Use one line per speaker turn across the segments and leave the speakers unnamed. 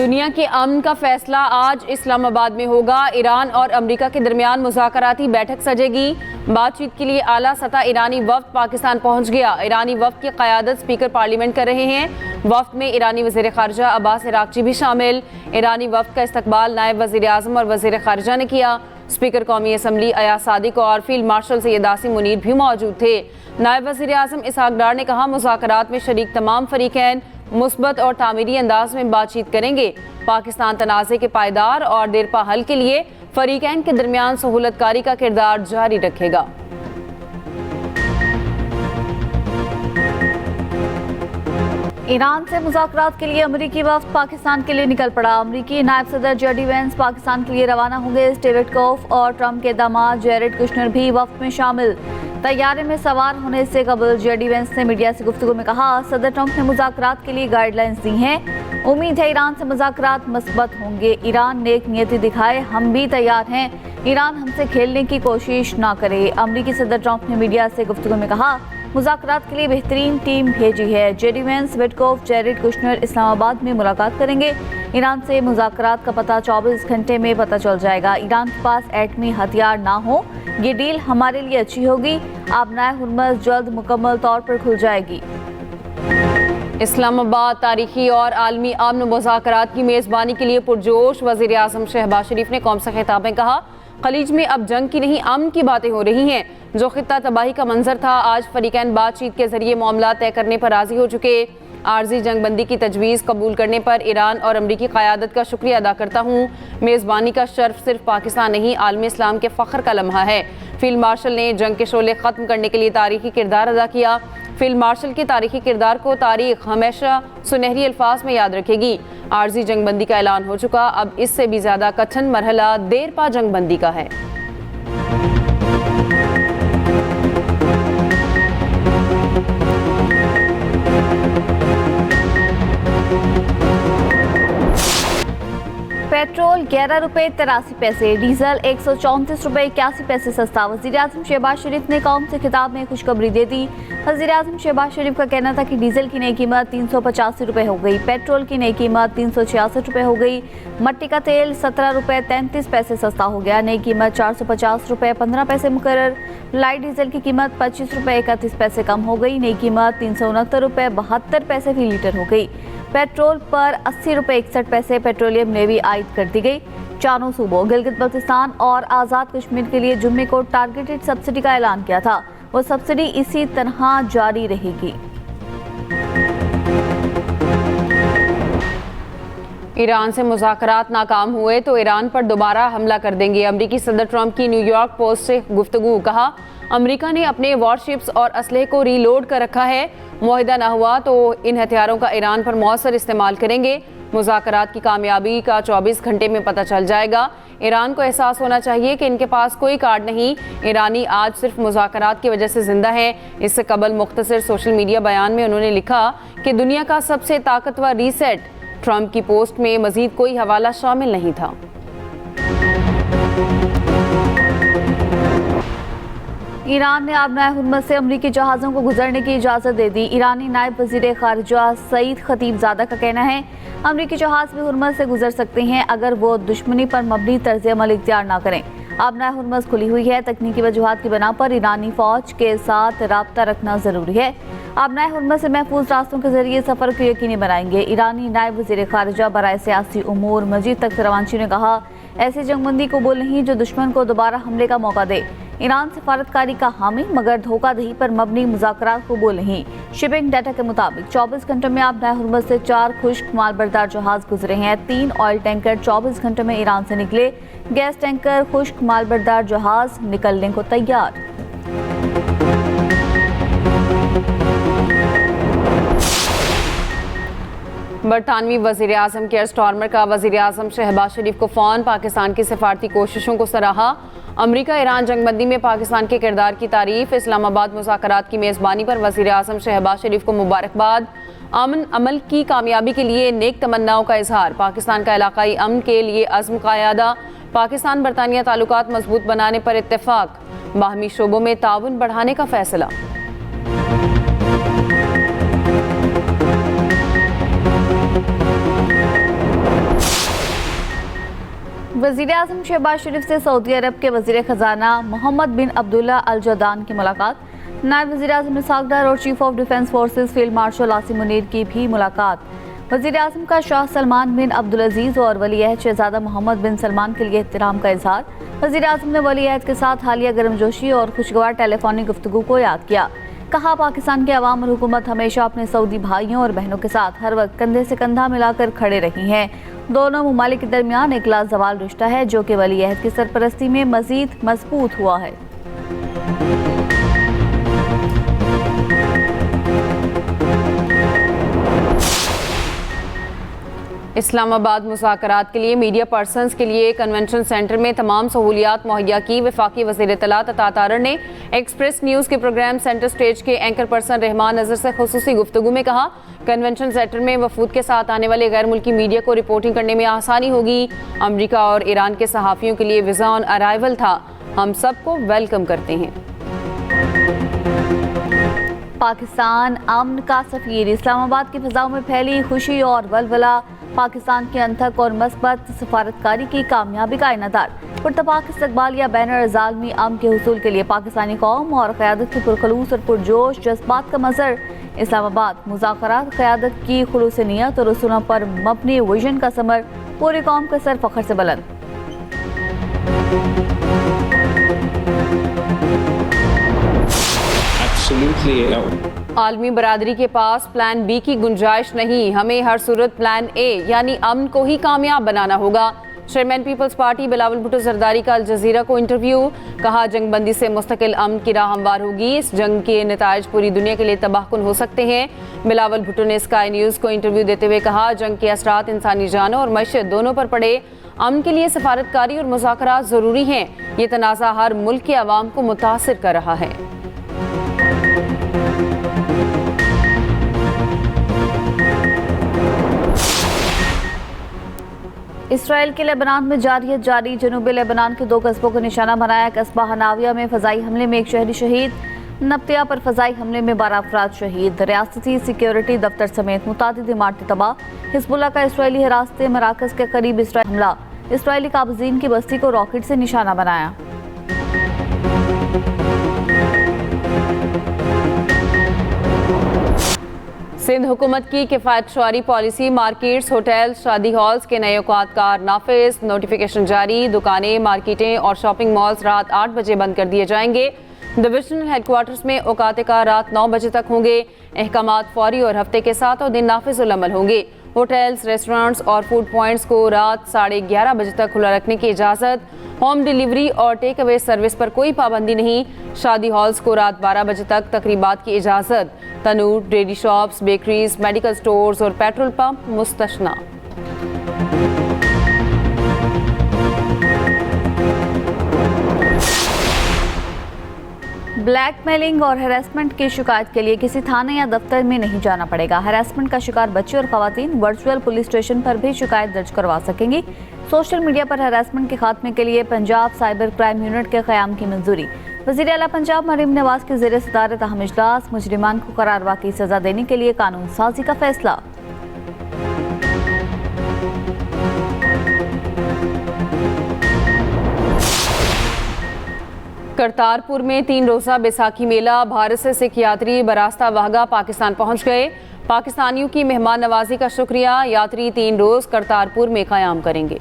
दुनिया के अमन का फैसला आज इस्लामाबाद में होगा। ईरान और अमेरिका के दरमियान मुज़ाकराती बैठक सजेगी। बातचीत के लिए आला सतह ईरानी वफ्द पाकिस्तान पहुंच गया। ईरानी वफ्द की क़यादत स्पीकर पार्लियामेंट कर रहे हैं। वफ्द में ईरानी वज़ीर ख़ारजा अब्बास इराक़ची भी शामिल। ईरानी वफ्द का इस्तकबाल नायब वज़ीर आज़म और वज़ीर ख़ारजा ने किया। स्पीकर कौमी असम्बली अयाज सादिक और फील्ड मार्शल सैयद आसिम मुनीर भी मौजूद थे। नायब वज़ीर आज़म इसहाक डार ने कहा, मुज़ाकरात में शरीक तमाम फ़रीक़ैन मुस्बत और तामीरी अंदाज में बातचीत करेंगे। पाकिस्तान तनाज़े के पायदार और देरपा हल के लिए फ़रीक़ैन के दरमियान सहूलतकारी का किरदार जारी रखेगा।
ईरान से मुज़ाकरात के लिए अमरीकी वफ्द पाकिस्तान के लिए निकल पड़ा। अमरीकी नायब सदर जेडी वेंस पाकिस्तान के लिए रवाना होंगे। स्टीव विटकॉफ और ट्रंप के दामाद जेरेड कुशनर भी वफ्द में शामिल। तैयारे में सवार होने से कबल जेडी वेंस ने मीडिया से गुफ्तगू में कहा, सदर ट्रंप ने मुज़ाकरात के लिए गाइडलाइंस दी हैं। उम्मीद है ईरान से मुज़ाकरात मस्बत होंगे। ईरान नेक नियति दिखाए, हम भी तैयार हैं। ईरान हमसे खेलने की कोशिश ना करे। अमरीकी सदर ट्रंप ने मीडिया से गुफ्तगू में कहा, मुज़ाकरात के लिए बेहतरीन टीम भेजी है। JD Vance, Witkoff, Jared Kushner Islamabad में मुलाकात करेंगे। ईरान से मुज़ाकरात का पता 24 घंटे में पता चल जाएगा। ईरान के पास एटमी हथियार ना हो, ये डील हमारे लिए अच्छी होगी। आबनाए हुर्मुज़ जल्द मुकम्मल तौर पर खुल जाएगी।
इस्लामाबाद तारीखी और आलमी अमन मुज़ाकरात की मेज़बानी के लिए पुरजोश। वज़ीर आज़म शहबाज शरीफ ने कौम से खिताब में कहा, खलीज में अब जंग की नहीं अमन की बातें हो रही हैं। जो खित्ता तबाही का मंजर था, आज फरीकैन बातचीत के जरिए मामला तय करने पर राजी हो चुके। आर्जी जंगबंदी की तजवीज़ कबूल करने पर ईरान और अमरीकी क़यादत का शुक्रिया अदा करता हूँ। मेज़बानी का शर्फ सिर्फ पाकिस्तान नहीं, आलमी इस्लाम के फ़ख्र का लम्हा है। फील्ड मार्शल ने जंग के शोले ख़त्म करने के लिए तारीखी किरदार अदा किया। फील्ड मार्शल के तारीखी किरदार को तारीख हमेशा सुनहरी अल्फाज में याद रखेगी। आर्जी जंगबंदी का ऐलान हो चुका, अब इससे भी ज़्यादा कठिन मरहला देरपा जंगबंदी का है।
पेट्रोल 11 रुपये 83 पैसे, डीजल 134 रुपये 81 पैसे सस्ता। वज़ीर आज़म शहबाज शरीफ ने कौम से खिताब में खुशखबरी दे दी। वज़ीर आज़म शहबाज शरीफ का कहना था कि डीजल की नई कीमत 385 रुपये हो गई, पेट्रोल की नई कीमत 366 रुपये हो गई, मट्टी का तेल 17 रुपये 33 पैसे सस्ता हो गया, नई कीमत 450 रुपये 15 पैसे मुकर्रर। लाइट डीजल की कीमत 25 रुपये 31 पैसे कम हो गई, नई कीमत 369 रुपये 72 पैसे फी लीटर हो गई। पेट्रोल पर 80 रुपये 61 पैसे पेट्रोलियम लेवी आयद कर दी गई। चारों सूबों गिलगित बल्तिस्तान और आज़ाद कश्मीर के लिए जुम्मे को टारगेटेड सब्सिडी का ऐलान किया था। वो सब्सिडी इसी तरह जारी रहेगी।
ईरान से मुज़ाकरात नाकाम हुए तो ईरान पर दोबारा हमला कर देंगे। अमरीकी सदर ट्रंप की न्यूयॉर्क पोस्ट से गुफ्तगू। कहा, अमेरिका ने अपने वॉरशिप्स और असलहे को रीलोड कर रखा है। मुआहिदा ना हुआ तो इन हथियारों का ईरान पर मौसर इस्तेमाल करेंगे। मुज़ाकरात की कामयाबी का 24 घंटे में पता चल जाएगा। ईरान को एहसास होना चाहिए कि इनके पास कोई कार्ड नहीं। ईरानी आज सिर्फ मुज़ाकरात की वजह से जिंदा है। इससे कबल मुख्तसर सोशल मीडिया बयान में उन्होंने लिखा कि दुनिया का सबसे ताकतवर रीसेट। ट्रंप की पोस्ट में मजीद कोई हवाला शामिल नहीं था।
ईरान ने आबनाए हुर्मुज़ से अमरीकी जहाज़ों को गुजरने की इजाज़त दे दी। ईरानी नायब वज़ीर ख़ारजा सईद खतीबज़ादा का कहना है, अमरीकी जहाज़ भी हुर्मुज़ से गुजर सकते हैं अगर वो दुश्मनी पर मबनी तर्ज़ अमल इख्तियार ना करें। आबनाए हुर्मुज़ खुली हुई है। तकनीकी वजूहात की बिना पर ईरानी फ़ौज के साथ राब्ता रखना ज़रूरी है। आबनाए हुर्मुज़ से महफूज रास्तों के जरिए सफ़र को यकीनी बनाएंगे। ईरानी नायब वज़ीर ख़ारजा बराए सियासी उमूर मजीद तख्त रवांची ने कहा, ऐसी जंगबंदी कबूल नहीं जो दुश्मन को दोबारा हमले का मौका दे। ईरान सफारतकारी का हामी मगर धोखाधही पर मबनी मुज़ाकरात कबूल नहीं। शिपिंग डाटा के मुताबिक 24 घंटों में आबनाए हुर्मुज़ से 4 खुश्क मालबरदार जहाज़ गुजरे हैं। 3 ऑयल टैंकर 24 घंटों में ईरान से निकले। गैस टैंकर, खुश्क मालबरदार जहाज़ निकलने को तैयार।
बरतानवी वज़ीर आज़म केयर स्टार्मर का वज़ीर आज़म शहबाज शरीफ को फ़ोन। पाकिस्तान की सिफारती कोशिशों को सराहा। अमरीका ईरान जंगबंदी में पाकिस्तान के किरदार की तारीफ। इस्लामाबाद मुज़ाकरात की मेज़बानी पर वज़ीर आज़म शहबाज शरीफ को मुबारकबाद। अमन अमल की कामयाबी के लिए नेक तमन्नाओं का इजहार। पाकिस्तान का इलाकाई अमन के लिए अज़्म का यादा। पाकिस्तान बरतानिया ताल्लुकात मजबूत बनाने पर इत्तेफाक। बाहमी शोबों में ताउन बढ़ाने का फैसला।
वज़ीर-ए-आज़म शहबाज शरीफ से सऊदी अरब के वज़ीर ख़जाना मोहम्मद बिन अब्दुल्ला अल जदान की मुलाकात, नायब वज़ीर-ए-आज़म इसहाक़ डार और chief of defence forces field marshal Asim Munir की भी मुलाकात। वज़ीर-ए-आज़म का शाह सलमान बिन अब्दुल अजीज़ और वली-अहद शहज़ादा मोहम्मद बिन सलमान के लिए एहतराम का इजहार। वज़ीर-ए-आज़म ने वली-अहद के साथ हालिया गर्मजोशी और खुशगवार टेलीफोनिक गुफ्तगू को याद किया। कहा, पाकिस्तान के अवाम और हुकूमत हमेशा अपने सऊदी भाइयों और बहनों के साथ हर वक्त कंधे से कंधा मिलाकर खड़े रही हैं। दोनों ममालिक के दरमियान एक लाजवाल रिश्ता है जो कि वली-अहद की सरपरस्ती में मजीद मजबूत हुआ है।
इस्लामाबाद मुज़ाकरात के लिए मीडिया पर्सन्स के लिए कन्वेंशन सेंटर में तमाम सहूलियात मुहैया की। वफाकी वज़ीर इत्तलात अता तारर ने एक्सप्रेस न्यूज़ के प्रोग्राम सेंटर स्टेज के एंकर पर्सन रहमान नज़र से खुसूसी गुफ्तगू में कहा, कन्वेंशन सेंटर में वफूद के साथ आने वाले गैर मुल्की मीडिया को रिपोर्टिंग करने में आसानी होगी। अमरीका और ईरान के सहाफ़ियों के लिए वीज़ा ऑन अराइवल था। हम सबको वेलकम करते हैं।
पाकिस्तान अमन का सफीर, इस्लामाबाद की फ़िज़ाओं में फैली खुशी और वलवला। पाकिस्तान की अनथक और मस्बत सफारतकारी की कामयाबी का आइनादार। पुरतपाक इस्तकबाल या बैनर ज़ालमी अमन के हुसूल के लिए पाकिस्तानी कौम और क़यादत की पुरखलूस और पुरजोश जज्बात का मज़हर। इस्लामाबाद मुज़ाकरात क़यादत की खुलूस नियत और उसूलों पर मबनी विजन का समर, पूरी कौम के सर फ़ख्र से बुलंद।
आलमी बरादरी के पास प्लान बी की गुंजाइश नहीं, हमें हर सूरत प्लान ए यानी अमन को ही कामयाब बनाना होगा। चेयरमैन पीपल्स पार्टी बिलावल भुट्टो जरदारी का अल जजीरा को इंटरव्यू। कहा, जंगबंदी से मुस्तकिल अमन की राह हमवार होगी। इस जंग के नताइज पूरी दुनिया के लिए तबाहकुन हो सकते हैं। बिलावल भुट्टो ने स्काई न्यूज़ को इंटरव्यू देते हुए कहा, जंग के असरात इंसानी जानों और मैशत दोनों पर पड़े। अमन के लिए सफारतकारी और मुज़ाकरात ज़रूरी हैं। ये तनाज़ा हर मुल्क के अवाम को मुतासिर कर रहा है।
इसराइल के लेबनान में जारी जनूबी लेबनान के 2 कस्बों को निशाना बनाया। कस्बा हनाविया में फ़ज़ाई हमले में 1 शहरी शहीद। नब्तिया पर फ़ज़ाई हमले में 12 अफराद शहीद। रियासती सिक्योरिटी दफ्तर समेत मुतादिद इमारतें तबाह। हिज़्बुल्लाह का इसराइली हिरासत मराकज़ के करीब इसराइल हमला। इसराइली काबज़ीन की बस्ती को रॉकेट से निशाना बनाया।
सिंध हुकूमत की किफ़ायत शुआरी पॉलिसी, मार्केट्स, होटल्स, शादी हॉल्स के नए औकात कार नाफिज। नोटिफिकेशन जारी। दुकानें, मार्केटें और शॉपिंग मॉल्स रात 8 बजे बंद कर दिए जाएंगे। डिविजनल हेडक्वार्टर्स में औकात कार रात 9 बजे तक होंगे। अहकामात फौरी और हफ्ते के 7 दिन नाफिजुल अमल होंगे। होटल्स, रेस्टोरेंट्स और फूड पॉइंट्स को रात 11:30 बजे तक खुला रखने की इजाज़त। होम डिलीवरी और टेक अवे सर्विस पर कोई पाबंदी नहीं। शादी हॉल्स को रात 12 बजे तक तकरीबात की इजाज़त। तनूर, dairy shops, bakeries, medical stores और पेट्रोल पंप मुस्तस्ना।
ब्लैकमेलिंग और हैरेसमेंट की शिकायत के लिए किसी थाने या दफ्तर में नहीं जाना पड़ेगा। हैरेसमेंट का शिकार बच्चे और खवातीन वर्चुअल पुलिस स्टेशन पर भी शिकायत दर्ज करवा सकेंगी। सोशल मीडिया पर हैरेसमेंट के खात्मे के लिए पंजाब साइबर क्राइम यूनिट के क़याम की मंजूरी। वज़ीर आला पंजाब मरीम नवाज के ज़ेर सदारत अहम इजलास। मुजरिमान को करारवा की सज़ा देने के लिए कानून साजी का फैसला।
करतारपुर में 3 रोज़ा बैसाखी मेला। भारत से सिख यात्री बरास्ता वाहगा पाकिस्तान पहुंच गए। पाकिस्तानियों की मेहमान नवाजी का शुक्रिया। यात्री 3 रोज़ करतारपुर में क़याम करेंगे।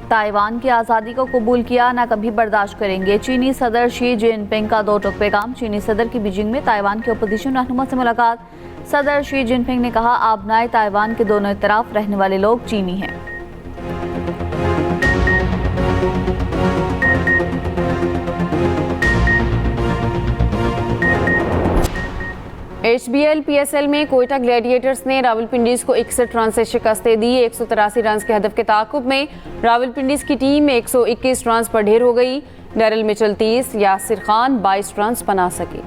ताइवान की आज़ादी को कबूल किया, ना कभी बर्दाश्त करेंगे। चीनी सदर शी जिनपिंग का 2 टूक पैगाम। चीनी सदर की बीजिंग में ताइवान के अपोजिशन रहनुमा से मुलाकात। सदर शी जिनपिंग ने कहा, आबनाए ताइवान के दोनों तरफ रहने वाले लोग चीनी हैं।
HBL PSL में कोयटा ग्लैडिएटर्स ने रावलपिंडीज को 61 रन से शिकस्त दे दी। 183 रन के हदफ के ताक़ुब में रावलपिंडीज की टीम 121 रन पर ढेर हो गई। Daryl Mitchell 30, Yasir Khan 22 run बना सके।